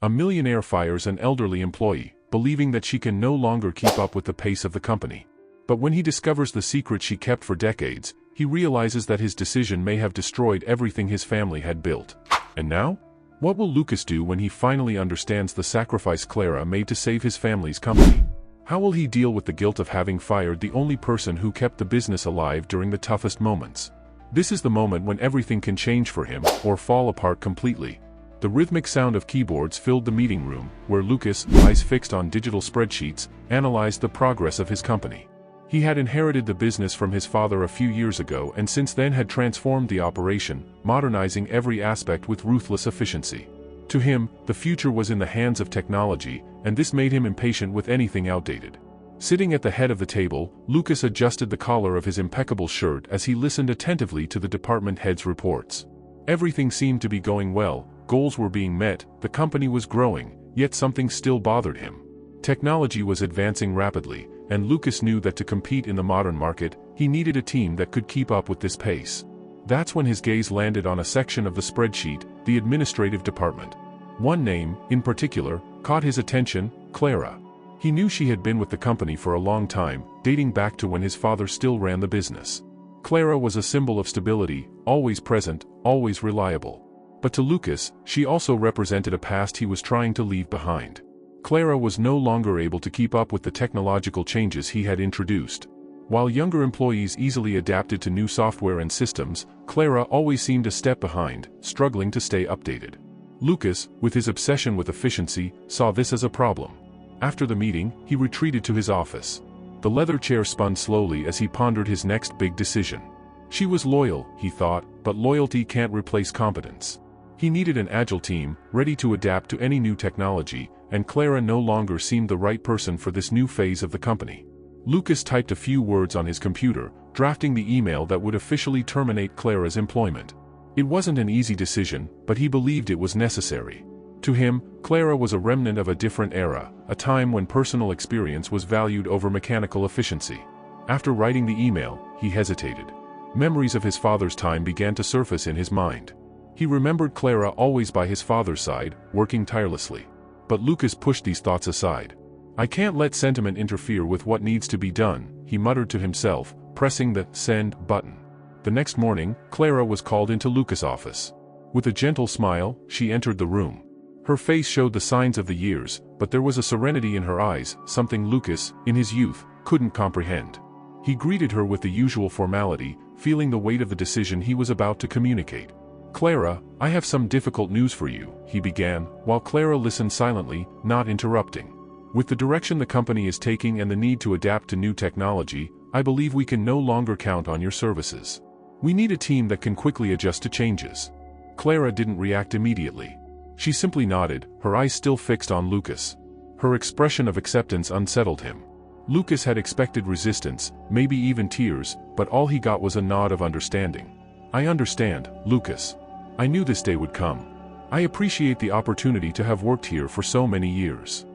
A millionaire fires an elderly employee, believing that she can no longer keep up with the pace of the company. But when he discovers the secret she kept for decades, he realizes that his decision may have destroyed everything his family had built. And now? What will Lucas do when he finally understands the sacrifice Clara made to save his family's company? How will he deal with the guilt of having fired the only person who kept the business alive during the toughest moments? This is the moment when everything can change for him, or fall apart completely. The rhythmic sound of keyboards filled the meeting room, where Lucas, eyes fixed on digital spreadsheets, analyzed the progress of his company. He had inherited the business from his father a few years ago and since then had transformed the operation, modernizing every aspect with ruthless efficiency. To him, the future was in the hands of technology, and this made him impatient with anything outdated. Sitting at the head of the table, Lucas adjusted the collar of his impeccable shirt as he listened attentively to the department head's reports. Everything seemed to be going well, goals were being met, the company was growing, yet something still bothered him. Technology was advancing rapidly, and Lucas knew that to compete in the modern market, he needed a team that could keep up with this pace. That's when his gaze landed on a section of the spreadsheet, the administrative department. One name, in particular, caught his attention: Clara. He knew she had been with the company for a long time, dating back to when his father still ran the business. Clara was a symbol of stability, always present, always reliable. But to Lucas, she also represented a past he was trying to leave behind. Clara was no longer able to keep up with the technological changes he had introduced. While younger employees easily adapted to new software and systems, Clara always seemed a step behind, struggling to stay updated. Lucas, with his obsession with efficiency, saw this as a problem. After the meeting, he retreated to his office. The leather chair spun slowly as he pondered his next big decision. She was loyal, he thought, but loyalty can't replace competence. He needed an agile team, ready to adapt to any new technology, and Clara no longer seemed the right person for this new phase of the company. Lucas typed a few words on his computer, drafting the email that would officially terminate Clara's employment. It wasn't an easy decision, but he believed it was necessary. To him, Clara was a remnant of a different era, a time when personal experience was valued over mechanical efficiency. After writing the email, he hesitated. Memories of his father's time began to surface in his mind. He remembered Clara always by his father's side, working tirelessly. But Lucas pushed these thoughts aside. "I can't let sentiment interfere with what needs to be done," he muttered to himself, pressing the send button. The next morning, Clara was called into Lucas' office. With a gentle smile, she entered the room. Her face showed the signs of the years, but there was a serenity in her eyes, something Lucas, in his youth, couldn't comprehend. He greeted her with the usual formality, feeling the weight of the decision he was about to communicate. "Clara, I have some difficult news for you," he began, while Clara listened silently, not interrupting. "With the direction the company is taking and the need to adapt to new technology, I believe we can no longer count on your services. We need a team that can quickly adjust to changes." Clara didn't react immediately. She simply nodded, her eyes still fixed on Lucas. Her expression of acceptance unsettled him. Lucas had expected resistance, maybe even tears, but all he got was a nod of understanding. "I understand, Lucas. I knew this day would come. I appreciate the opportunity to have worked here for so many years."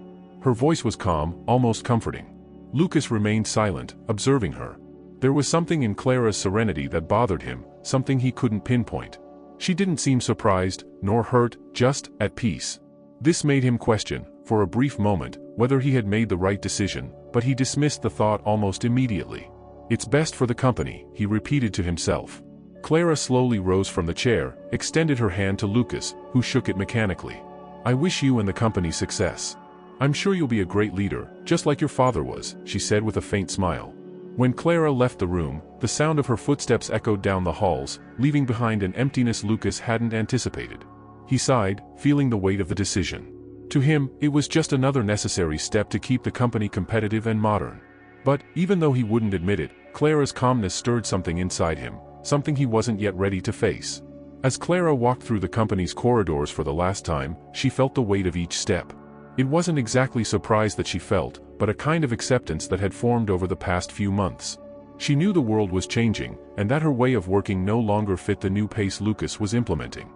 Her voice was calm, almost comforting. Lucas remained silent, observing her. There was something in Clara's serenity that bothered him, something he couldn't pinpoint. She didn't seem surprised, nor hurt, just at peace. This made him question, for a brief moment, whether he had made the right decision, but he dismissed the thought almost immediately. "It's best for the company," he repeated to himself. Clara slowly rose from the chair, extended her hand to Lucas, who shook it mechanically. "I wish you and the company success. I'm sure you'll be a great leader, just like your father was," she said with a faint smile. When Clara left the room, the sound of her footsteps echoed down the halls, leaving behind an emptiness Lucas hadn't anticipated. He sighed, feeling the weight of the decision. To him, it was just another necessary step to keep the company competitive and modern. But, even though he wouldn't admit it, Clara's calmness stirred something inside him, something he wasn't yet ready to face. As Clara walked through the company's corridors for the last time, she felt the weight of each step. It wasn't exactly surprise that she felt, but a kind of acceptance that had formed over the past few months. She knew the world was changing, and that her way of working no longer fit the new pace Lucas was implementing.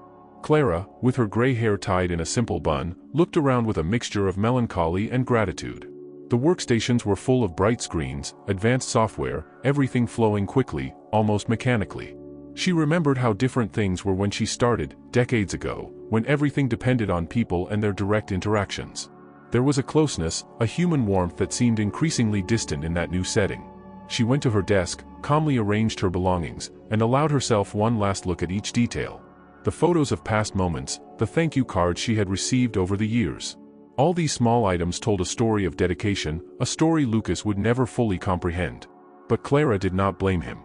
Clara, with her gray hair tied in a simple bun, looked around with a mixture of melancholy and gratitude. The workstations were full of bright screens, advanced software, everything flowing quickly, almost mechanically. She remembered how different things were when she started, decades ago, when everything depended on people and their direct interactions. There was a closeness, a human warmth that seemed increasingly distant in that new setting. She went to her desk, calmly arranged her belongings, and allowed herself one last look at each detail. The photos of past moments, the thank you cards she had received over the years. All these small items told a story of dedication, a story Lucas would never fully comprehend. But Clara did not blame him.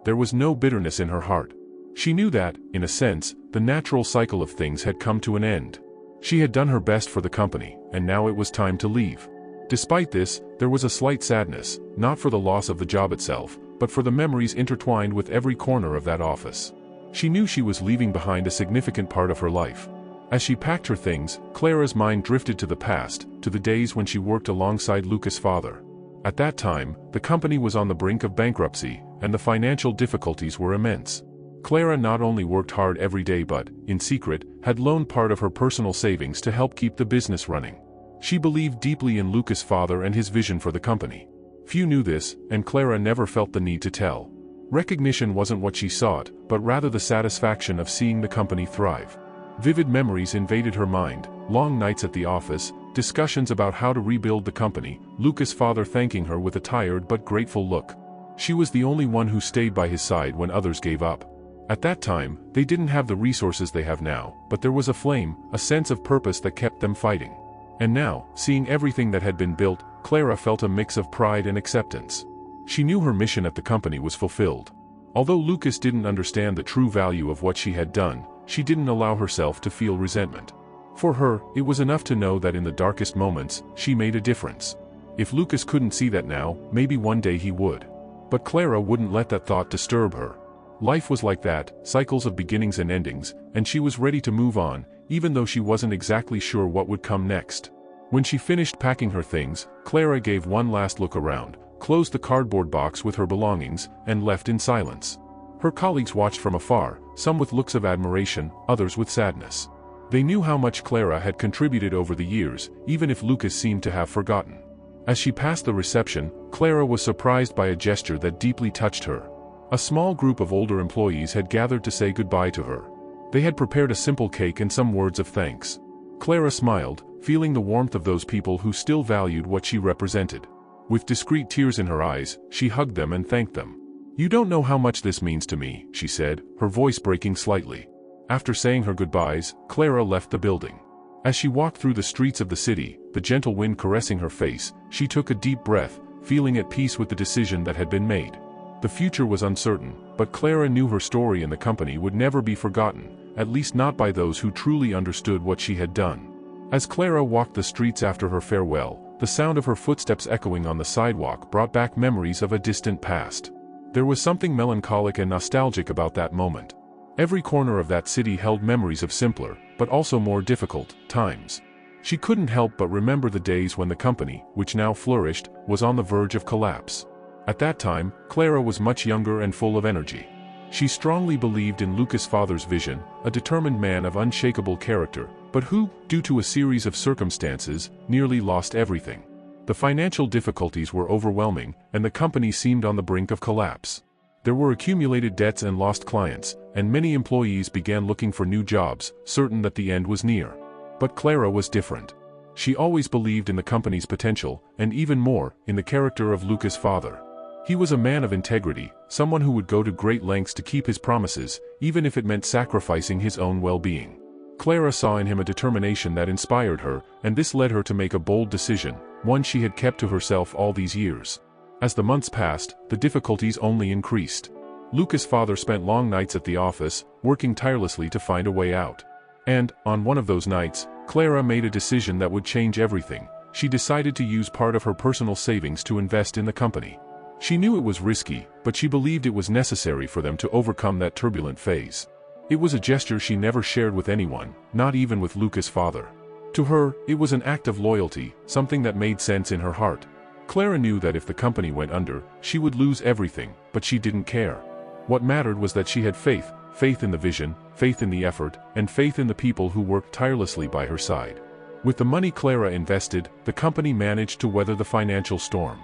There was no bitterness in her heart. She knew that, in a sense, the natural cycle of things had come to an end. She had done her best for the company, and now it was time to leave. Despite this, there was a slight sadness, not for the loss of the job itself, but for the memories intertwined with every corner of that office. She knew she was leaving behind a significant part of her life. As she packed her things, Clara's mind drifted to the past, to the days when she worked alongside Lucas' father. At that time, the company was on the brink of bankruptcy, and the financial difficulties were immense. Clara not only worked hard every day but, in secret, had loaned part of her personal savings to help keep the business running. She believed deeply in Lucas' father and his vision for the company. Few knew this, and Clara never felt the need to tell. Recognition wasn't what she sought, but rather the satisfaction of seeing the company thrive. Vivid memories invaded her mind, long nights at the office, discussions about how to rebuild the company, Lucas' father thanking her with a tired but grateful look. She was the only one who stayed by his side when others gave up. At that time, they didn't have the resources they have now, but there was a flame, a sense of purpose that kept them fighting. And now, seeing everything that had been built, Clara felt a mix of pride and acceptance. She knew her mission at the company was fulfilled. Although Lucas didn't understand the true value of what she had done, she didn't allow herself to feel resentment. For her, it was enough to know that in the darkest moments, she made a difference. If Lucas couldn't see that now, maybe one day he would. But Clara wouldn't let that thought disturb her. Life was like that, cycles of beginnings and endings, and she was ready to move on, even though she wasn't exactly sure what would come next. When she finished packing her things, Clara gave one last look around, closed the cardboard box with her belongings, and left in silence. Her colleagues watched from afar, some with looks of admiration, others with sadness. They knew how much Clara had contributed over the years, even if Lucas seemed to have forgotten. As she passed the reception, Clara was surprised by a gesture that deeply touched her. A small group of older employees had gathered to say goodbye to her. They had prepared a simple cake and some words of thanks. Clara smiled, feeling the warmth of those people who still valued what she represented. With discreet tears in her eyes, she hugged them and thanked them. "You don't know how much this means to me," she said, her voice breaking slightly. After saying her goodbyes, Clara left the building. As she walked through the streets of the city, the gentle wind caressing her face, she took a deep breath, feeling at peace with the decision that had been made. The future was uncertain, but Clara knew her story in the company would never be forgotten, at least not by those who truly understood what she had done. As Clara walked the streets after her farewell, the sound of her footsteps echoing on the sidewalk brought back memories of a distant past. There was something melancholic and nostalgic about that moment. Every corner of that city held memories of simpler, but also more difficult, times. She couldn't help but remember the days when the company, which now flourished, was on the verge of collapse. At that time, Clara was much younger and full of energy. She strongly believed in Lucas' father's vision, a determined man of unshakable character, but who, due to a series of circumstances, nearly lost everything. The financial difficulties were overwhelming, and the company seemed on the brink of collapse. There were accumulated debts and lost clients, and many employees began looking for new jobs, certain that the end was near. But Clara was different. She always believed in the company's potential, and even more, in the character of Lucas' father. He was a man of integrity, someone who would go to great lengths to keep his promises, even if it meant sacrificing his own well-being. Clara saw in him a determination that inspired her, and this led her to make a bold decision, one she had kept to herself all these years. As the months passed, the difficulties only increased. Lucas' father spent long nights at the office, working tirelessly to find a way out. And, on one of those nights, Clara made a decision that would change everything. She decided to use part of her personal savings to invest in the company. She knew it was risky, but she believed it was necessary for them to overcome that turbulent phase. It was a gesture she never shared with anyone, not even with Lucas' father. To her, it was an act of loyalty, something that made sense in her heart. Clara knew that if the company went under, she would lose everything, but she didn't care. What mattered was that she had faith, faith in the vision, faith in the effort, and faith in the people who worked tirelessly by her side. With the money Clara invested, the company managed to weather the financial storm.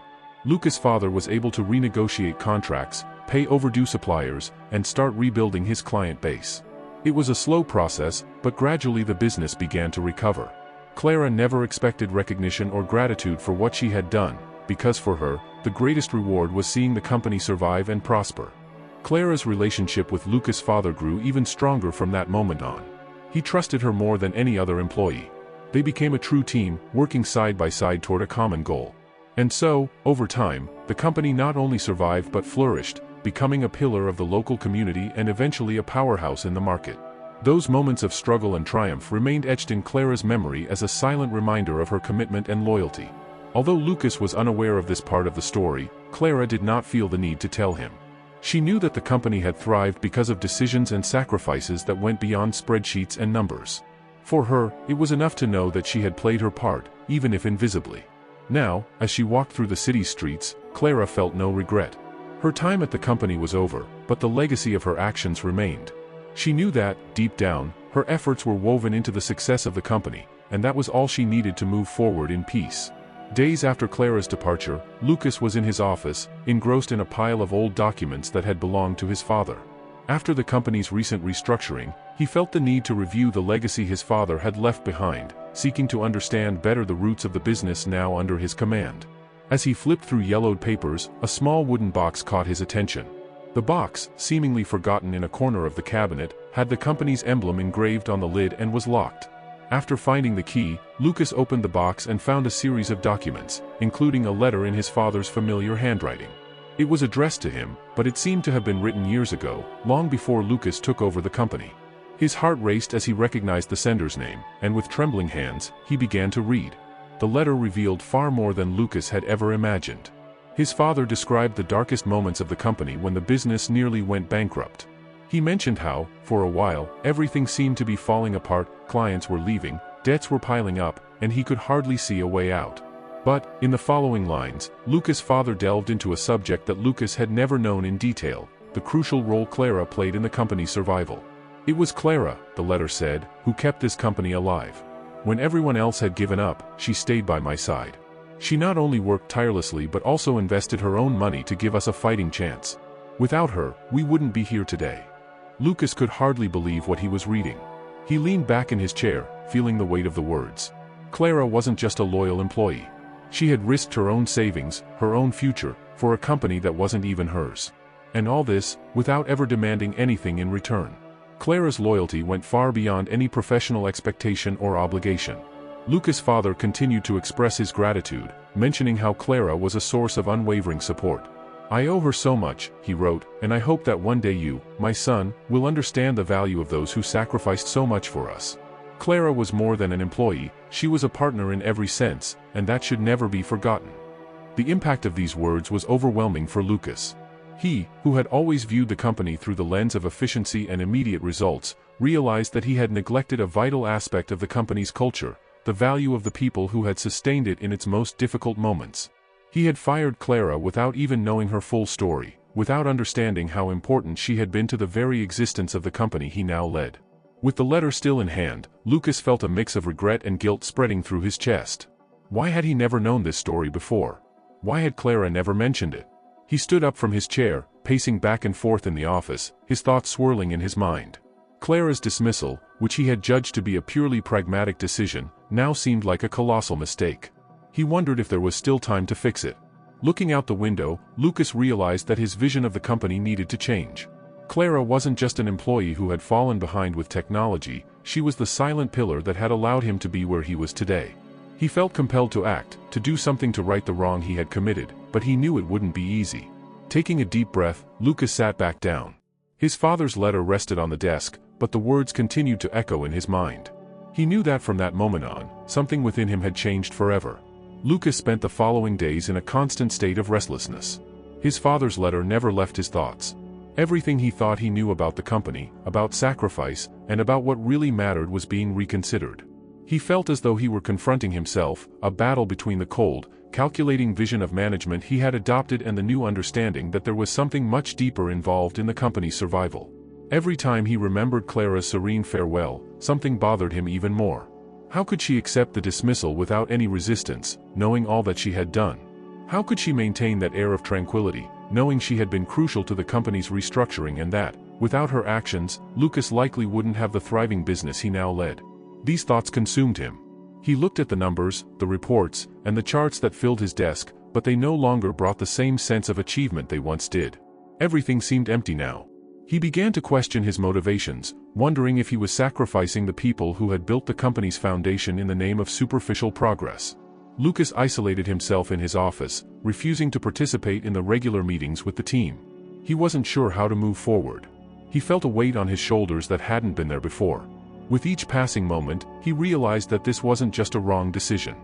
Lucas' father was able to renegotiate contracts, pay overdue suppliers, and start rebuilding his client base. It was a slow process, but gradually the business began to recover. Clara never expected recognition or gratitude for what she had done, because for her, the greatest reward was seeing the company survive and prosper. Clara's relationship with Lucas' father grew even stronger from that moment on. He trusted her more than any other employee. They became a true team, working side by side toward a common goal. And so, over time, the company not only survived but flourished, becoming a pillar of the local community and eventually a powerhouse in the market. Those moments of struggle and triumph remained etched in Clara's memory as a silent reminder of her commitment and loyalty. Although Lucas was unaware of this part of the story, Clara did not feel the need to tell him. She knew that the company had thrived because of decisions and sacrifices that went beyond spreadsheets and numbers. For her, it was enough to know that she had played her part, even if invisibly. Now, as she walked through the city's streets, Clara felt no regret. Her time at the company was over, but the legacy of her actions remained. She knew that, deep down, her efforts were woven into the success of the company, and that was all she needed to move forward in peace. Days after Clara's departure, Lucas was in his office, engrossed in a pile of old documents that had belonged to his father. After the company's recent restructuring, he felt the need to review the legacy his father had left behind, seeking to understand better the roots of the business now under his command. As he flipped through yellowed papers, a small wooden box caught his attention. The box, seemingly forgotten in a corner of the cabinet, had the company's emblem engraved on the lid and was locked. After finding the key, Lucas opened the box and found a series of documents, including a letter in his father's familiar handwriting. It was addressed to him, but it seemed to have been written years ago, long before Lucas took over the company. His heart raced as he recognized the sender's name, and with trembling hands, he began to read. The letter revealed far more than Lucas had ever imagined. His father described the darkest moments of the company when the business nearly went bankrupt. He mentioned how, for a while, everything seemed to be falling apart, clients were leaving, debts were piling up, and he could hardly see a way out. But, in the following lines, Lucas' father delved into a subject that Lucas had never known in detail: the crucial role Clara played in the company's survival. It was Clara, the letter said, who kept this company alive. When everyone else had given up, she stayed by my side. She not only worked tirelessly but also invested her own money to give us a fighting chance. Without her, we wouldn't be here today. Lucas could hardly believe what he was reading. He leaned back in his chair, feeling the weight of the words. Clara wasn't just a loyal employee. She had risked her own savings, her own future, for a company that wasn't even hers. And all this, without ever demanding anything in return. Clara's loyalty went far beyond any professional expectation or obligation. Lucas' father continued to express his gratitude, mentioning how Clara was a source of unwavering support. "I owe her so much," he wrote, "and I hope that one day you, my son, will understand the value of those who sacrificed so much for us." Clara was more than an employee, she was a partner in every sense, and that should never be forgotten. The impact of these words was overwhelming for Lucas. He, who had always viewed the company through the lens of efficiency and immediate results, realized that he had neglected a vital aspect of the company's culture: the value of the people who had sustained it in its most difficult moments. He had fired Clara without even knowing her full story, without understanding how important she had been to the very existence of the company he now led. With the letter still in hand, Lucas felt a mix of regret and guilt spreading through his chest. Why had he never known this story before? Why had Clara never mentioned it? He stood up from his chair, pacing back and forth in the office, his thoughts swirling in his mind. Clara's dismissal, which he had judged to be a purely pragmatic decision, now seemed like a colossal mistake. He wondered if there was still time to fix it. Looking out the window, Lucas realized that his vision of the company needed to change. Clara wasn't just an employee who had fallen behind with technology, she was the silent pillar that had allowed him to be where he was today. He felt compelled to act, to do something to right the wrong he had committed, but he knew it wouldn't be easy. Taking a deep breath, Lucas sat back down. His father's letter rested on the desk, but the words continued to echo in his mind. He knew that from that moment on, something within him had changed forever. Lucas spent the following days in a constant state of restlessness. His father's letter never left his thoughts. Everything he thought he knew about the company, about sacrifice, and about what really mattered was being reconsidered. He felt as though he were confronting himself, a battle between the cold, calculating vision of management he had adopted and the new understanding that there was something much deeper involved in the company's survival. Every time he remembered Clara's serene farewell, something bothered him even more. How could she accept the dismissal without any resistance, knowing all that she had done? How could she maintain that air of tranquility, knowing she had been crucial to the company's restructuring and that, without her actions, Lucas likely wouldn't have the thriving business he now led. These thoughts consumed him. He looked at the numbers, the reports, and the charts that filled his desk, but they no longer brought the same sense of achievement they once did. Everything seemed empty now. He began to question his motivations, wondering if he was sacrificing the people who had built the company's foundation in the name of superficial progress. Lucas isolated himself in his office, refusing to participate in the regular meetings with the team. He wasn't sure how to move forward. He felt a weight on his shoulders that hadn't been there before. With each passing moment, he realized that this wasn't just a wrong decision.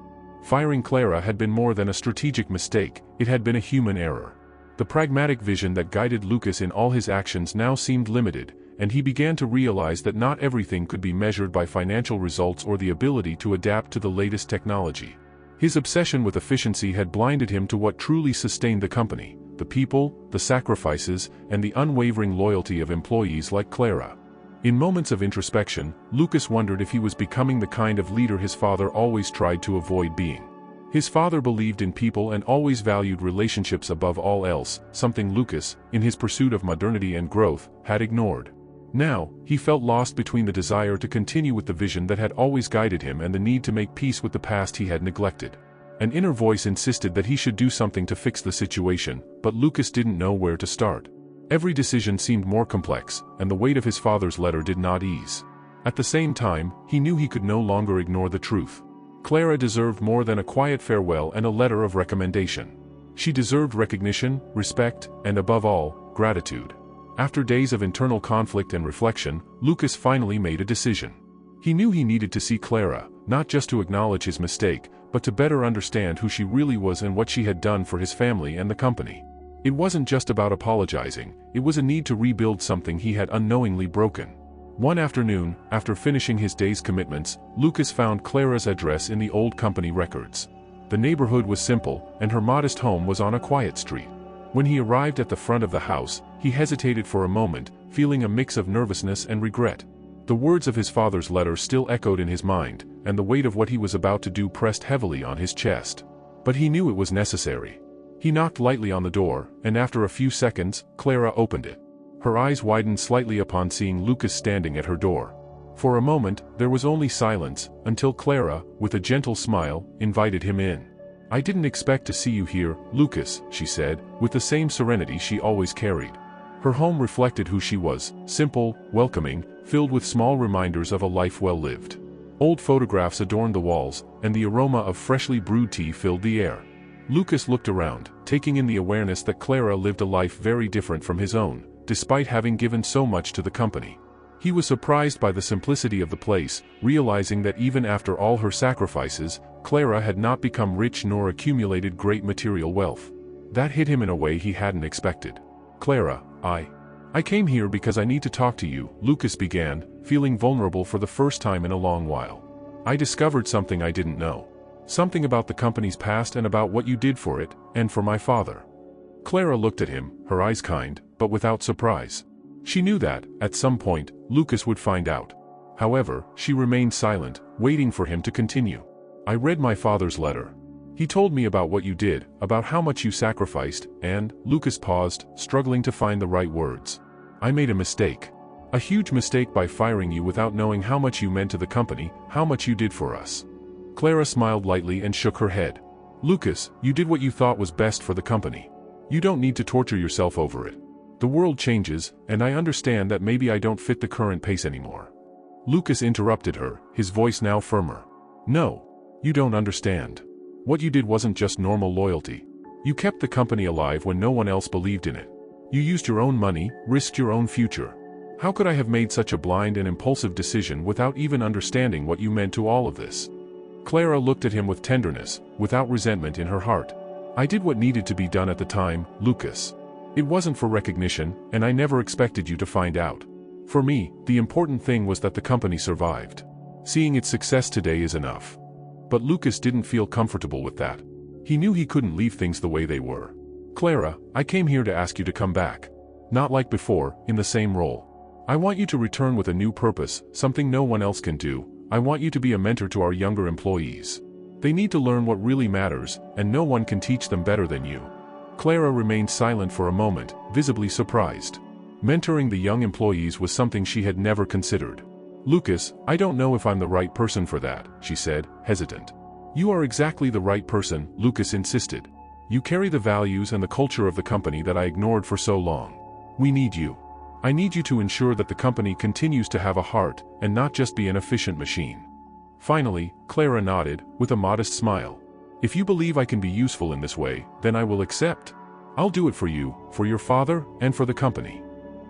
Firing Clara had been more than a strategic mistake, it had been a human error. The pragmatic vision that guided Lucas in all his actions now seemed limited, and he began to realize that not everything could be measured by financial results or the ability to adapt to the latest technology. His obsession with efficiency had blinded him to what truly sustained the company: the people, the sacrifices, and the unwavering loyalty of employees like Clara. In moments of introspection, Lucas wondered if he was becoming the kind of leader his father always tried to avoid being. His father believed in people and always valued relationships above all else, something Lucas, in his pursuit of modernity and growth, had ignored. Now, he felt lost between the desire to continue with the vision that had always guided him and the need to make peace with the past he had neglected. An inner voice insisted that he should do something to fix the situation, but Lucas didn't know where to start. Every decision seemed more complex, and the weight of his father's letter did not ease. At the same time, he knew he could no longer ignore the truth. Clara deserved more than a quiet farewell and a letter of recommendation. She deserved recognition, respect, and above all, gratitude. After days of internal conflict and reflection, Lucas finally made a decision. He knew he needed to see Clara, not just to acknowledge his mistake, but to better understand who she really was and what she had done for his family and the company. It wasn't just about apologizing, it was a need to rebuild something he had unknowingly broken. One afternoon, after finishing his day's commitments, Lucas found Clara's address in the old company records. The neighborhood was simple, and her modest home was on a quiet street. When he arrived at the front of the house, he hesitated for a moment, feeling a mix of nervousness and regret. The words of his father's letter still echoed in his mind, and the weight of what he was about to do pressed heavily on his chest. But he knew it was necessary. He knocked lightly on the door, and after a few seconds, Clara opened it. Her eyes widened slightly upon seeing Lucas standing at her door. For a moment, there was only silence, until Clara, with a gentle smile, invited him in. "I didn't expect to see you here, Lucas," she said, with the same serenity she always carried. Her home reflected who she was: simple, welcoming, filled with small reminders of a life well lived. Old photographs adorned the walls, and the aroma of freshly brewed tea filled the air. Lucas looked around, taking in the awareness that Clara lived a life very different from his own, despite having given so much to the company. He was surprised by the simplicity of the place, realizing that even after all her sacrifices, Clara had not become rich nor accumulated great material wealth. That hit him in a way he hadn't expected. "Clara, I came here because I need to talk to you," Lucas began, feeling vulnerable for the first time in a long while. "I discovered something I didn't know. Something about the company's past and about what you did for it, and for my father." Clara looked at him, her eyes kind, but without surprise. She knew that, at some point, Lucas would find out. However, she remained silent, waiting for him to continue. "I read my father's letter. He told me about what you did, about how much you sacrificed, and," Lucas paused, struggling to find the right words. "I made a mistake. A huge mistake by firing you without knowing how much you meant to the company, how much you did for us." Clara smiled lightly and shook her head. "Lucas, you did what you thought was best for the company. You don't need to torture yourself over it. The world changes, and I understand that maybe I don't fit the current pace anymore." Lucas interrupted her, his voice now firmer. "No. You don't understand. What you did wasn't just normal loyalty. You kept the company alive when no one else believed in it. You used your own money, risked your own future. How could I have made such a blind and impulsive decision without even understanding what you meant to all of this?" Clara looked at him with tenderness, without resentment in her heart. "I did what needed to be done at the time, Lucas. It wasn't for recognition, and I never expected you to find out. For me, the important thing was that the company survived. Seeing its success today is enough." But Lucas didn't feel comfortable with that. He knew he couldn't leave things the way they were. "Clara, I came here to ask you to come back. Not like before, in the same role. I want you to return with a new purpose, something no one else can do. I want you to be a mentor to our younger employees. They need to learn what really matters, and no one can teach them better than you." Clara remained silent for a moment, visibly surprised. Mentoring the young employees was something she had never considered. "Lucas, I don't know if I'm the right person for that," she said, hesitant. "You are exactly the right person," Lucas insisted. "You carry the values and the culture of the company that I ignored for so long. We need you. I need you to ensure that the company continues to have a heart, and not just be an efficient machine." Finally, Clara nodded, with a modest smile. "If you believe I can be useful in this way, then I will accept. I'll do it for you, for your father, and for the company."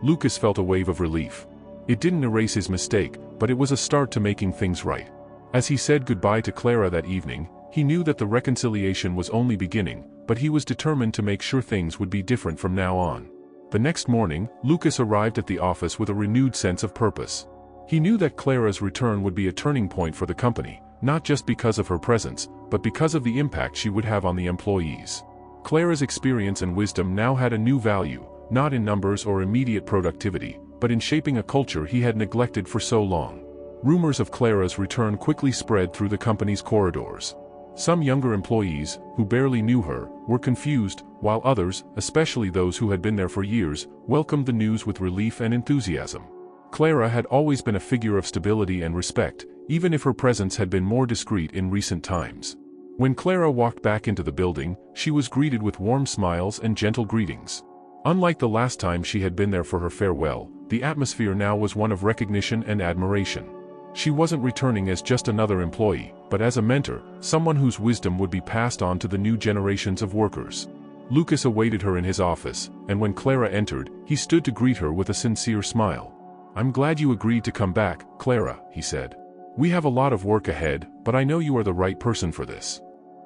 Lucas felt a wave of relief. It didn't erase his mistake, but it was a start to making things right. As he said goodbye to Clara that evening, he knew that the reconciliation was only beginning, but he was determined to make sure things would be different from now on. The next morning, Lucas arrived at the office with a renewed sense of purpose. He knew that Clara's return would be a turning point for the company, not just because of her presence, but because of the impact she would have on the employees. Clara's experience and wisdom now had a new value, not in numbers or immediate productivity, but in shaping a culture he had neglected for so long. Rumors of Clara's return quickly spread through the company's corridors. Some younger employees, who barely knew her, were confused, while others, especially those who had been there for years, welcomed the news with relief and enthusiasm. Clara had always been a figure of stability and respect, even if her presence had been more discreet in recent times. When Clara walked back into the building, she was greeted with warm smiles and gentle greetings. Unlike the last time she had been there for her farewell, the atmosphere now was one of recognition and admiration. She wasn't returning as just another employee, but as a mentor, someone whose wisdom would be passed on to the new generations of workers. Lucas awaited her in his office, and when Clara entered, he stood to greet her with a sincere smile. "I'm glad you agreed to come back, Clara," he said. "We have a lot of work ahead, but I know you are the right person for this."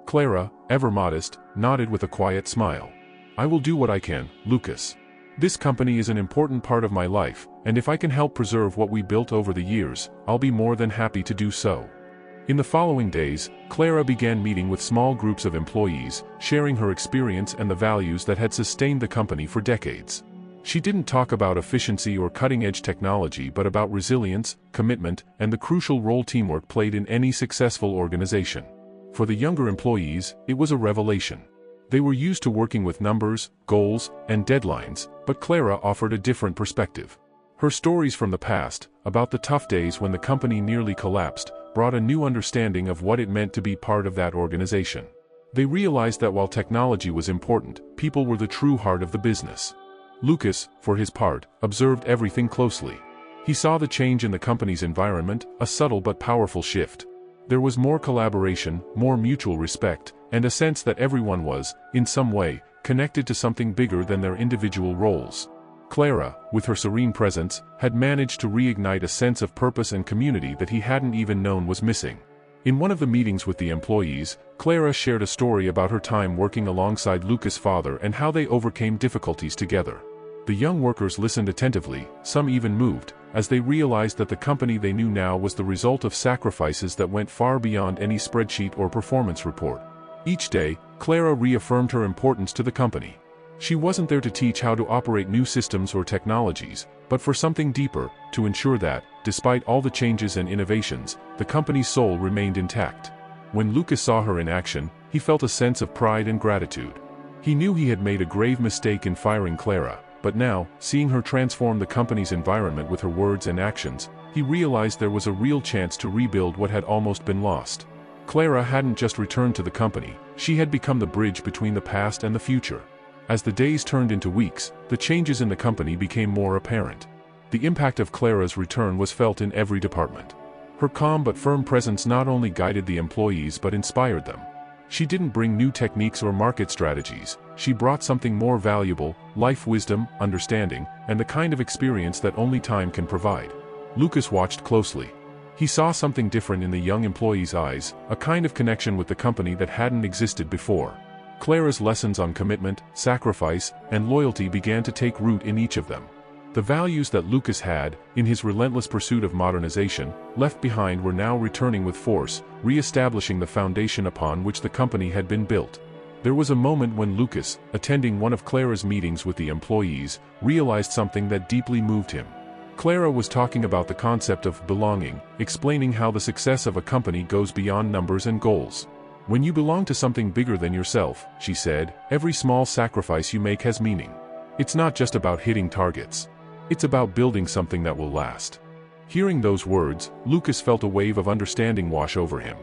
Clara, ever modest, nodded with a quiet smile. "I will do what I can, Lucas. This company is an important part of my life, and if I can help preserve what we built over the years, I'll be more than happy to do so." In the following days, Clara began meeting with small groups of employees, sharing her experience and the values that had sustained the company for decades. She didn't talk about efficiency or cutting-edge technology but about resilience, commitment, and the crucial role teamwork played in any successful organization. For the younger employees, it was a revelation. They were used to working with numbers, goals, and deadlines, but Clara offered a different perspective. Her stories from the past, about the tough days when the company nearly collapsed, brought a new understanding of what it meant to be part of that organization. They realized that while technology was important, people were the true heart of the business. Lucas, for his part, observed everything closely. He saw the change in the company's environment, a subtle but powerful shift. There was more collaboration, more mutual respect, and a sense that everyone was, in some way, connected to something bigger than their individual roles. Clara, with her serene presence, had managed to reignite a sense of purpose and community that he hadn't even known was missing. In one of the meetings with the employees, Clara shared a story about her time working alongside Lucas' father and how they overcame difficulties together. The young workers listened attentively, some even moved, as they realized that the company they knew now was the result of sacrifices that went far beyond any spreadsheet or performance report. Each day, Clara reaffirmed her importance to the company. She wasn't there to teach how to operate new systems or technologies, but for something deeper, to ensure that, despite all the changes and innovations, the company's soul remained intact. When Lucas saw her in action, he felt a sense of pride and gratitude. He knew he had made a grave mistake in firing Clara, but now, seeing her transform the company's environment with her words and actions, he realized there was a real chance to rebuild what had almost been lost. Clara hadn't just returned to the company, she had become the bridge between the past and the future. As the days turned into weeks, the changes in the company became more apparent. The impact of Clara's return was felt in every department. Her calm but firm presence not only guided the employees but inspired them. She didn't bring new techniques or market strategies, she brought something more valuable, life wisdom, understanding, and the kind of experience that only time can provide. Lucas watched closely. He saw something different in the young employee's eyes, a kind of connection with the company that hadn't existed before. Clara's lessons on commitment, sacrifice, and loyalty began to take root in each of them. The values that Lucas had, in his relentless pursuit of modernization, left behind were now returning with force, re-establishing the foundation upon which the company had been built. There was a moment when Lucas, attending one of Clara's meetings with the employees, realized something that deeply moved him. Clara was talking about the concept of belonging, explaining how the success of a company goes beyond numbers and goals. "When you belong to something bigger than yourself," she said, "every small sacrifice you make has meaning. It's not just about hitting targets. It's about building something that will last." Hearing those words, Lucas felt a wave of understanding wash over him.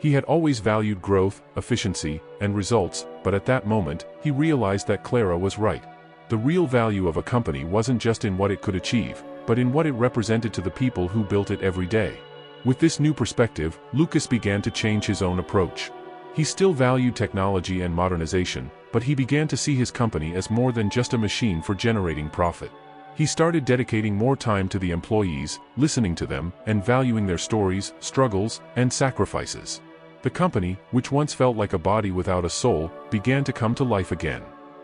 He had always valued growth, efficiency, and results, but at that moment, he realized that Clara was right. The real value of a company wasn't just in what it could achieve, but in what it represented to the people who built it every day. With this new perspective, Lucas began to change his own approach. He still valued technology and modernization, but he began to see his company as more than just a machine for generating profit. He started dedicating more time to the employees, listening to them, and valuing their stories, struggles, and sacrifices. The company, which once felt like a body without a soul, began to come to life again.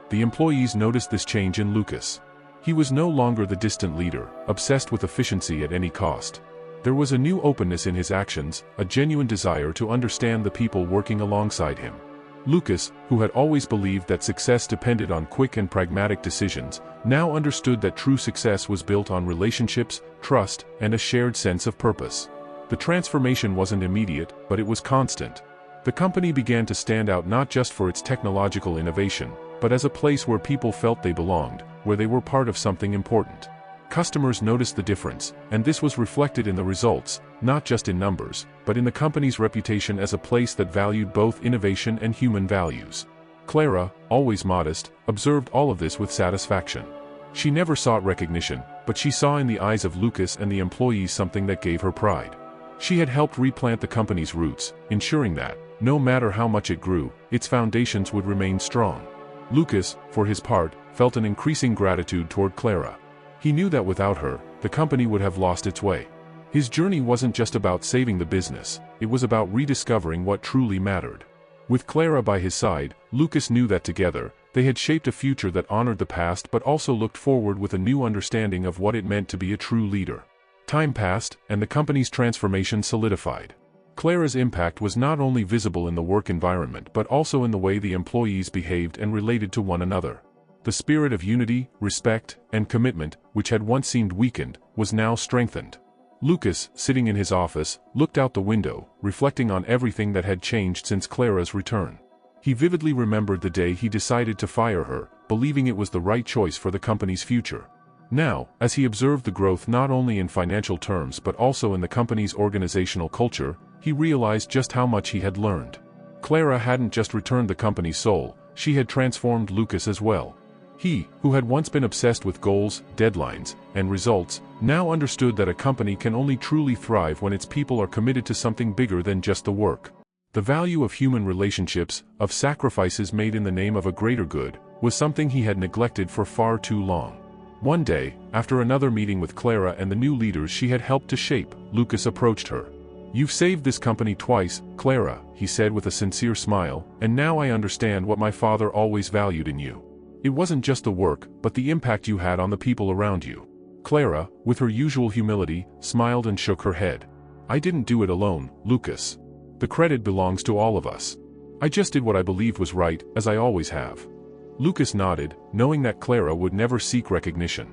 The employees noticed this change in Lucas. He was no longer the distant leader, obsessed with efficiency at any cost. There was a new openness in his actions, a genuine desire to understand the people working alongside him. Lucas, who had always believed that success depended on quick and pragmatic decisions, now understood that true success was built on relationships, trust, and a shared sense of purpose. The transformation wasn't immediate, but it was constant. The company began to stand out not just for its technological innovation, but as a place where people felt they belonged, where they were part of something important. Customers noticed the difference, and this was reflected in the results, not just in numbers, but in the company's reputation as a place that valued both innovation and human values. Clara, always modest, observed all of this with satisfaction. She never sought recognition, but she saw in the eyes of Lucas and the employees something that gave her pride. She had helped replant the company's roots, ensuring that, no matter how much it grew, its foundations would remain strong. Lucas, for his part, felt an increasing gratitude toward Clara. He knew that without her, the company would have lost its way. His journey wasn't just about saving the business, it was about rediscovering what truly mattered. With Clara by his side, Lucas knew that together, they had shaped a future that honored the past but also looked forward with a new understanding of what it meant to be a true leader. Time passed, and the company's transformation solidified. Clara's impact was not only visible in the work environment but also in the way the employees behaved and related to one another. The spirit of unity, respect, and commitment, which had once seemed weakened, was now strengthened. Lucas, sitting in his office, looked out the window, reflecting on everything that had changed since Clara's return. He vividly remembered the day he decided to fire her, believing it was the right choice for the company's future. Now, as he observed the growth not only in financial terms but also in the company's organizational culture, he realized just how much he had learned. Clara hadn't just returned the company's soul, she had transformed Lucas as well. He, who had once been obsessed with goals, deadlines, and results, now understood that a company can only truly thrive when its people are committed to something bigger than just the work. The value of human relationships, of sacrifices made in the name of a greater good, was something he had neglected for far too long. One day, after another meeting with Clara and the new leaders she had helped to shape, Lucas approached her. "You've saved this company twice, Clara," he said with a sincere smile, "and now I understand what my father always valued in you. It wasn't just the work, but the impact you had on the people around you." Clara, with her usual humility, smiled and shook her head. "I didn't do it alone, Lucas. The credit belongs to all of us. I just did what I believed was right, as I always have." Lucas nodded, knowing that Clara would never seek recognition.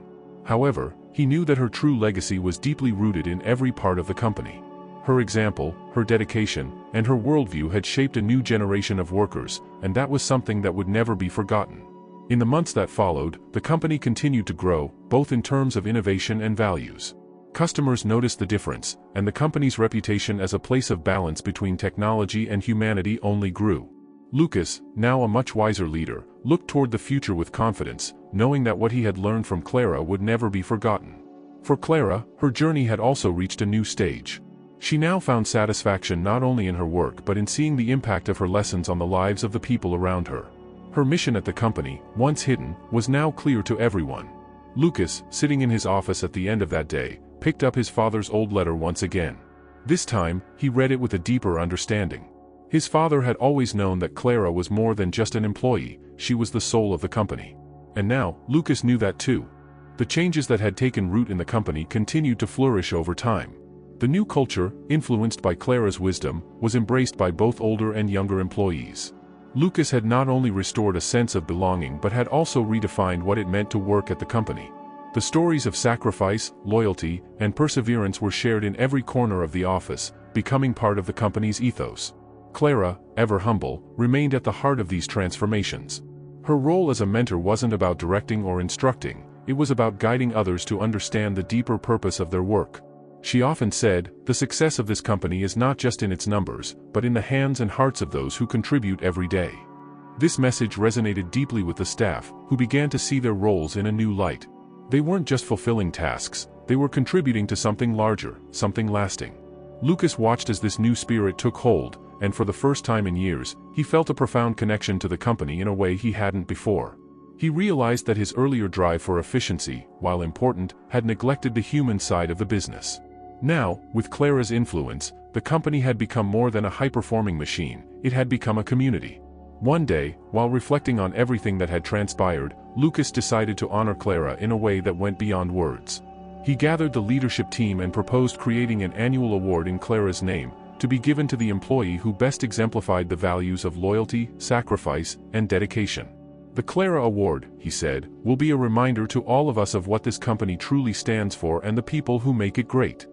However, he knew that her true legacy was deeply rooted in every part of the company. Her example, her dedication, and her worldview had shaped a new generation of workers, and that was something that would never be forgotten. In the months that followed, the company continued to grow, both in terms of innovation and values. Customers noticed the difference, and the company's reputation as a place of balance between technology and humanity only grew. Lucas, now a much wiser leader, looked toward the future with confidence, knowing that what he had learned from Clara would never be forgotten. For Clara, her journey had also reached a new stage. She now found satisfaction not only in her work but in seeing the impact of her lessons on the lives of the people around her. Her mission at the company, once hidden, was now clear to everyone. Lucas, sitting in his office at the end of that day, picked up his father's old letter once again. This time, he read it with a deeper understanding. His father had always known that Clara was more than just an employee, she was the soul of the company. And now, Lucas knew that too. The changes that had taken root in the company continued to flourish over time. The new culture, influenced by Clara's wisdom, was embraced by both older and younger employees. Lucas had not only restored a sense of belonging but had also redefined what it meant to work at the company. The stories of sacrifice, loyalty, and perseverance were shared in every corner of the office, becoming part of the company's ethos. Clara, ever humble, remained at the heart of these transformations. Her role as a mentor wasn't about directing or instructing, it was about guiding others to understand the deeper purpose of their work. She often said, "The success of this company is not just in its numbers, but in the hands and hearts of those who contribute every day." This message resonated deeply with the staff, who began to see their roles in a new light. They weren't just fulfilling tasks, they were contributing to something larger, something lasting. Lucas watched as this new spirit took hold, and for the first time in years, he felt a profound connection to the company in a way he hadn't before. He realized that his earlier drive for efficiency, while important, had neglected the human side of the business. Now, with Clara's influence, the company had become more than a high-performing machine, it had become a community. One day, while reflecting on everything that had transpired, Lucas decided to honor Clara in a way that went beyond words. He gathered the leadership team and proposed creating an annual award in Clara's name, to be given to the employee who best exemplified the values of loyalty, sacrifice, and dedication. "The Clara Award," he said, "will be a reminder to all of us of what this company truly stands for and the people who make it great."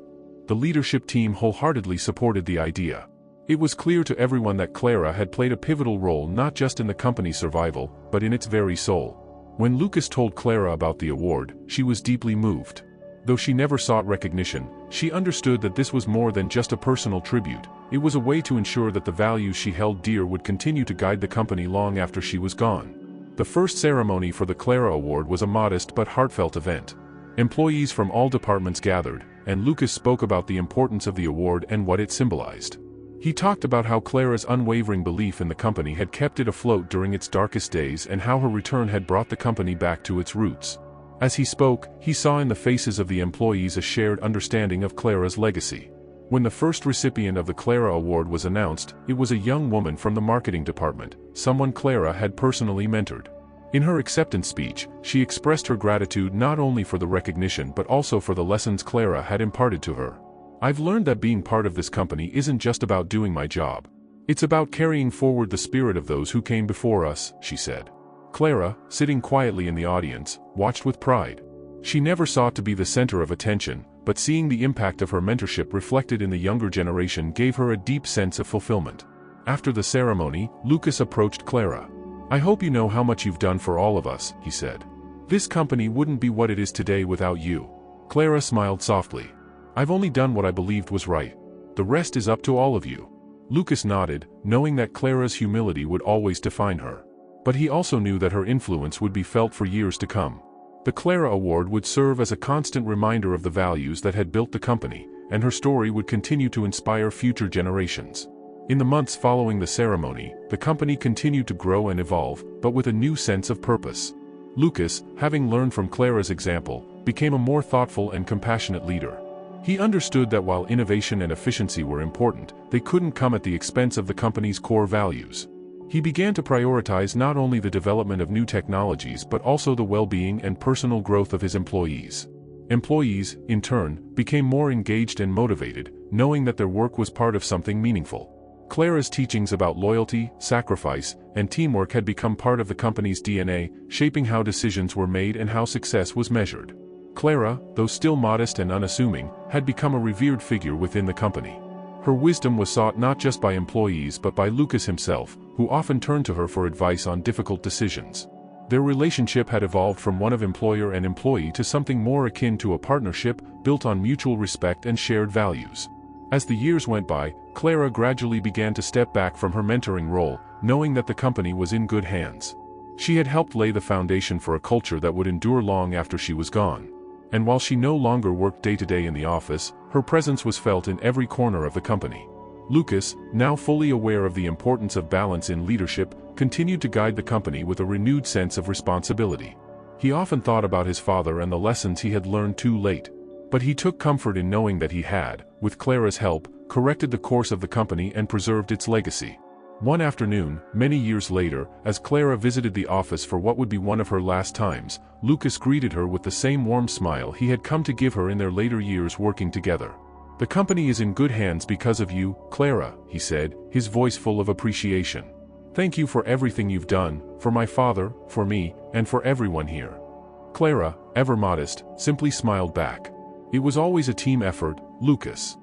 The leadership team wholeheartedly supported the idea. It was clear to everyone that Clara had played a pivotal role not just in the company's survival, but in its very soul. When Lucas told Clara about the award, she was deeply moved. Though she never sought recognition, she understood that this was more than just a personal tribute, it was a way to ensure that the values she held dear would continue to guide the company long after she was gone. The first ceremony for the Clara Award was a modest but heartfelt event. Employees from all departments gathered, and Lucas spoke about the importance of the award and what it symbolized. He talked about how Clara's unwavering belief in the company had kept it afloat during its darkest days and how her return had brought the company back to its roots. As he spoke, he saw in the faces of the employees a shared understanding of Clara's legacy. When the first recipient of the Clara Award was announced, it was a young woman from the marketing department, someone Clara had personally mentored. In her acceptance speech, she expressed her gratitude not only for the recognition but also for the lessons Clara had imparted to her. "I've learned that being part of this company isn't just about doing my job. It's about carrying forward the spirit of those who came before us," she said. Clara, sitting quietly in the audience, watched with pride. She never sought to be the center of attention, but seeing the impact of her mentorship reflected in the younger generation gave her a deep sense of fulfillment. After the ceremony, Lucas approached Clara. "I hope you know how much you've done for all of us," he said. "This company wouldn't be what it is today without you." Clara smiled softly. "I've only done what I believed was right. The rest is up to all of you." Lucas nodded, knowing that Clara's humility would always define her. But he also knew that her influence would be felt for years to come. The Clara Award would serve as a constant reminder of the values that had built the company, and her story would continue to inspire future generations. In the months following the ceremony, the company continued to grow and evolve, but with a new sense of purpose. Lucas, having learned from Clara's example, became a more thoughtful and compassionate leader. He understood that while innovation and efficiency were important, they couldn't come at the expense of the company's core values. He began to prioritize not only the development of new technologies but also the well-being and personal growth of his employees. Employees, in turn, became more engaged and motivated, knowing that their work was part of something meaningful. Clara's teachings about loyalty, sacrifice, and teamwork had become part of the company's DNA, shaping how decisions were made and how success was measured. Clara, though still modest and unassuming, had become a revered figure within the company. Her wisdom was sought not just by employees but by Lucas himself, who often turned to her for advice on difficult decisions. Their relationship had evolved from one of employer and employee to something more akin to a partnership, built on mutual respect and shared values. As the years went by, Clara gradually began to step back from her mentoring role, knowing that the company was in good hands. She had helped lay the foundation for a culture that would endure long after she was gone. And while she no longer worked day-to-day in the office, her presence was felt in every corner of the company. Lucas, now fully aware of the importance of balance in leadership, continued to guide the company with a renewed sense of responsibility. He often thought about his father and the lessons he had learned too late. But he took comfort in knowing that he had, with Clara's help, corrected the course of the company and preserved its legacy. One afternoon, many years later, as Clara visited the office for what would be one of her last times, Lucas greeted her with the same warm smile he had come to give her in their later years working together. "The company is in good hands because of you, Clara," he said, his voice full of appreciation. "Thank you for everything you've done, for my father, for me, and for everyone here." Clara, ever modest, simply smiled back. "It was always a team effort, Lucas."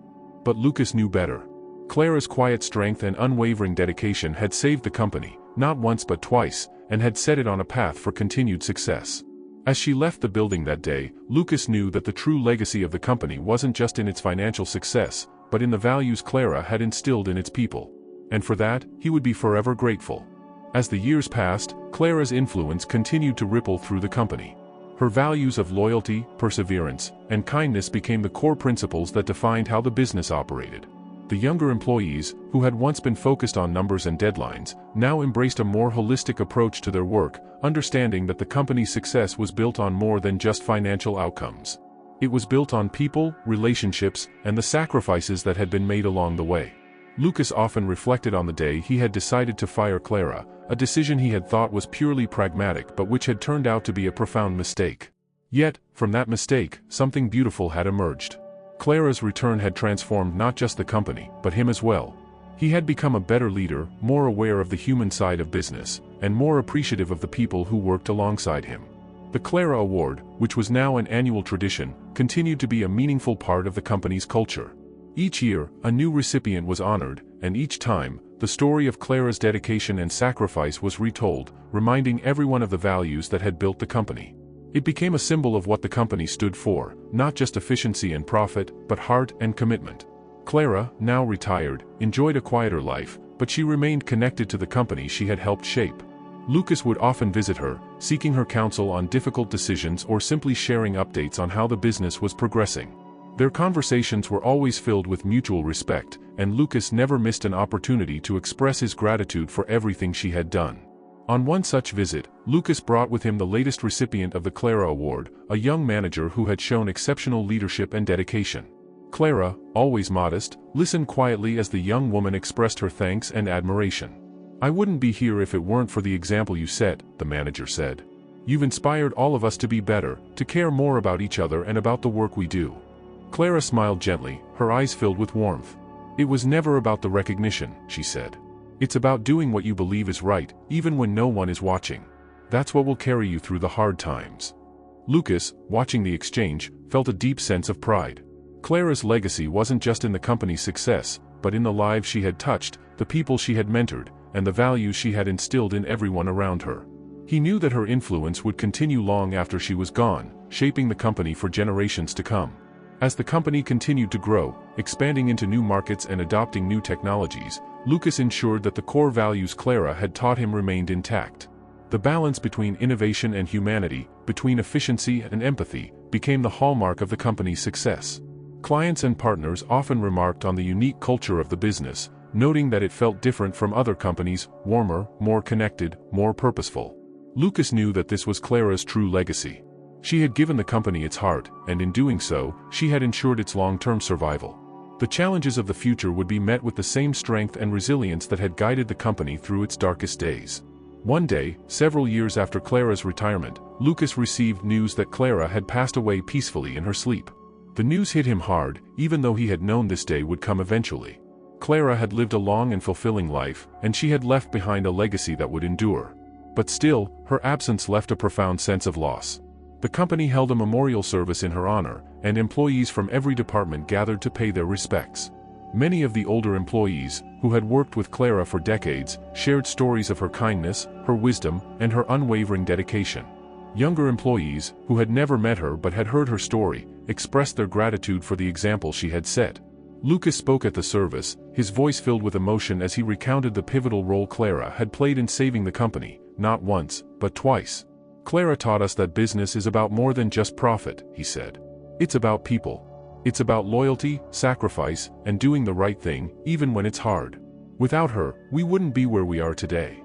But Lucas knew better. Clara's quiet strength and unwavering dedication had saved the company, not once but twice, and had set it on a path for continued success. As she left the building that day, Lucas knew that the true legacy of the company wasn't just in its financial success, but in the values Clara had instilled in its people. And for that, he would be forever grateful. As the years passed, Clara's influence continued to ripple through the company. Her values of loyalty, perseverance, and kindness became the core principles that defined how the business operated. The younger employees, who had once been focused on numbers and deadlines, now embraced a more holistic approach to their work, understanding that the company's success was built on more than just financial outcomes. It was built on people, relationships, and the sacrifices that had been made along the way. Lucas often reflected on the day he had decided to fire Clara, a decision he had thought was purely pragmatic but which had turned out to be a profound mistake. Yet, from that mistake, something beautiful had emerged. Clara's return had transformed not just the company, but him as well. He had become a better leader, more aware of the human side of business, and more appreciative of the people who worked alongside him. The Clara Award, which was now an annual tradition, continued to be a meaningful part of the company's culture. Each year, a new recipient was honored, and each time, the story of Clara's dedication and sacrifice was retold, reminding everyone of the values that had built the company. It became a symbol of what the company stood for, not just efficiency and profit, but heart and commitment. Clara, now retired, enjoyed a quieter life, but she remained connected to the company she had helped shape. Lucas would often visit her, seeking her counsel on difficult decisions or simply sharing updates on how the business was progressing. Their conversations were always filled with mutual respect, and Lucas never missed an opportunity to express his gratitude for everything she had done. On one such visit, Lucas brought with him the latest recipient of the Clara Award, a young manager who had shown exceptional leadership and dedication. Clara, always modest, listened quietly as the young woman expressed her thanks and admiration. "I wouldn't be here if it weren't for the example you set," the manager said. "You've inspired all of us to be better, to care more about each other and about the work we do." Clara smiled gently, her eyes filled with warmth. "It was never about the recognition," she said. "It's about doing what you believe is right, even when no one is watching. That's what will carry you through the hard times." Lucas, watching the exchange, felt a deep sense of pride. Clara's legacy wasn't just in the company's success, but in the lives she had touched, the people she had mentored, and the values she had instilled in everyone around her. He knew that her influence would continue long after she was gone, shaping the company for generations to come. As the company continued to grow, expanding into new markets and adopting new technologies, Lucas ensured that the core values Clara had taught him remained intact. The balance between innovation and humanity, between efficiency and empathy, became the hallmark of the company's success. Clients and partners often remarked on the unique culture of the business, noting that it felt different from other companies, warmer, more connected, more purposeful. Lucas knew that this was Clara's true legacy. She had given the company its heart, and in doing so, she had ensured its long-term survival. The challenges of the future would be met with the same strength and resilience that had guided the company through its darkest days. One day, several years after Clara's retirement, Lucas received news that Clara had passed away peacefully in her sleep. The news hit him hard, even though he had known this day would come eventually. Clara had lived a long and fulfilling life, and she had left behind a legacy that would endure. But still, her absence left a profound sense of loss. The company held a memorial service in her honor, and employees from every department gathered to pay their respects. Many of the older employees, who had worked with Clara for decades, shared stories of her kindness, her wisdom, and her unwavering dedication. Younger employees, who had never met her but had heard her story, expressed their gratitude for the example she had set. Lucas spoke at the service, his voice filled with emotion as he recounted the pivotal role Clara had played in saving the company, not once, but twice. "Clara taught us that business is about more than just profit," he said. "It's about people. It's about loyalty, sacrifice, and doing the right thing, even when it's hard. Without her, we wouldn't be where we are today."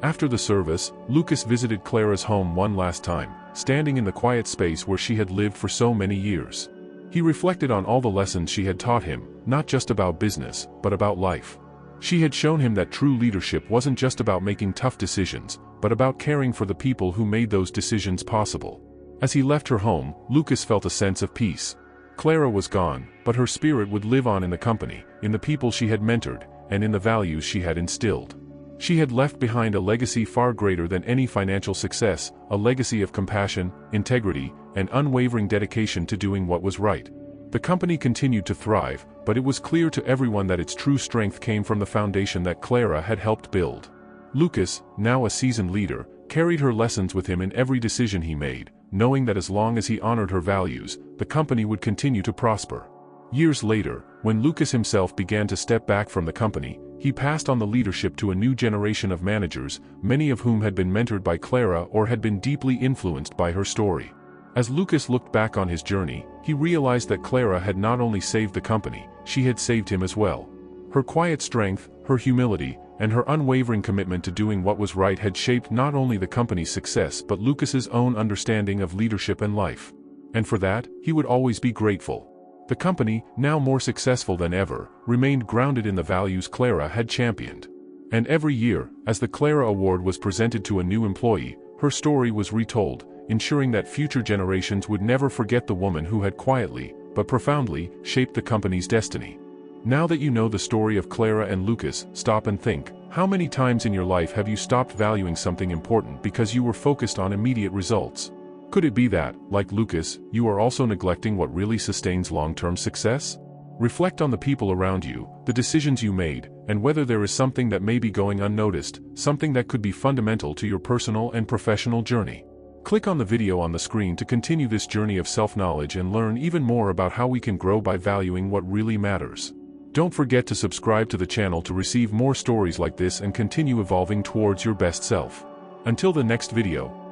After the service, Lucas visited Clara's home one last time, standing in the quiet space where she had lived for so many years. He reflected on all the lessons she had taught him, not just about business, but about life. She had shown him that true leadership wasn't just about making tough decisions, but about caring for the people who made those decisions possible. As he left her home, Lucas felt a sense of peace. Clara was gone, but her spirit would live on in the company, in the people she had mentored, and in the values she had instilled. She had left behind a legacy far greater than any financial success, a legacy of compassion, integrity, and unwavering dedication to doing what was right. The company continued to thrive, but it was clear to everyone that its true strength came from the foundation that Clara had helped build. Lucas, now a seasoned leader, carried her lessons with him in every decision he made, knowing that as long as he honored her values, the company would continue to prosper. Years later, when Lucas himself began to step back from the company, he passed on the leadership to a new generation of managers, many of whom had been mentored by Clara or had been deeply influenced by her story. As Lucas looked back on his journey, he realized that Clara had not only saved the company, she had saved him as well. Her quiet strength, her humility, and her unwavering commitment to doing what was right had shaped not only the company's success but Lucas's own understanding of leadership and life. And for that, he would always be grateful. The company, now more successful than ever, remained grounded in the values Clara had championed. And every year, as the Clara Award was presented to a new employee, her story was retold, ensuring that future generations would never forget the woman who had quietly, but profoundly, shaped the company's destiny. Now that you know the story of Clara and Lucas, stop and think, how many times in your life have you stopped valuing something important because you were focused on immediate results? Could it be that, like Lucas, you are also neglecting what really sustains long-term success? Reflect on the people around you, the decisions you made, and whether there is something that may be going unnoticed, something that could be fundamental to your personal and professional journey. Click on the video on the screen to continue this journey of self-knowledge and learn even more about how we can grow by valuing what really matters. Don't forget to subscribe to the channel to receive more stories like this and continue evolving towards your best self. Until the next video.